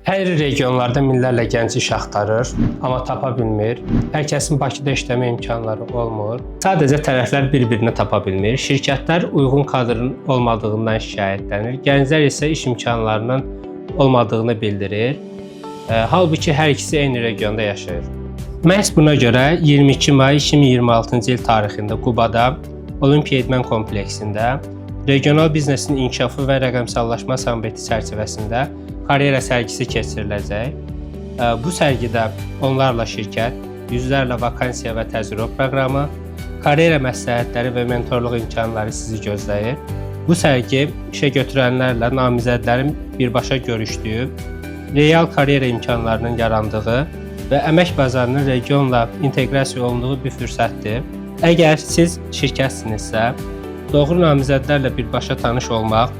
Hər regionlarda minlərlə gənc iş axtarır, amma tapa bilmir. Hər kəsin Bakıda işləmə imkanları olmur. Sadəcə tərəflər bir-birini tapa bilmir. Şirkətlər uyğun kadrın olmadığından şikayətlənir. Gənclər isə iş imkanlarının olmadığını bildirir. Halbuki hər ikisi eyni regionda yaşayır. Məhz buna görə 22 may 2026-cı il tarixində Qubada Olimpiya İdman kompleksində regional biznesin inkişafı və rəqəmsallaşma samiti çərçivəsində karyera sərgisi keçiriləcək. Bu sərgidə onlarla şirkət, yüzlərlə vakansiya və təcrübə proqramı, karyera məsləhətləri və mentorluq imkanları sizi gözləyir. Bu sərgi işə götürənlərlə namizədlərin birbaşa görüşdüyü, real karyera imkanlarının yarandığı və əmək bazarının regionla inteqrasiya olunduğu bir fürsətdir. Əgər siz şirkətsinizsə, doğru namizədlərlə birbaşa tanış olmaq,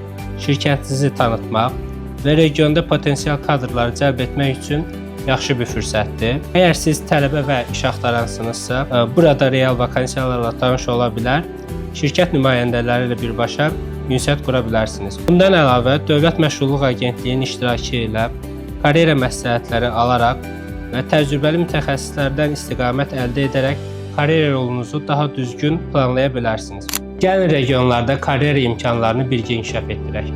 şirkətinizi tanıtmaq və regionda potensial kadrları cəlb etmək üçün yaxşı bir fürsətdir. Əgər siz tələbə və iş axtaransınızsa, burada real vakansiyalarla tanış ola bilər, şirkət nümayəndələri ilə birbaşa ünsiyyət qura bilərsiniz. Bundan əlavə, Dövlət Məşğulluq Agentliyinin iştirakı ilə karyera məsləhətləri alaraq və təcrübəli mütəxəssislərdən istiqamət əldə edərək karyera yolunuzu daha düzgün planlaya bilərsiniz. Gəlin regionlarda karyera imkanlarını birgə inkişaf etdirək.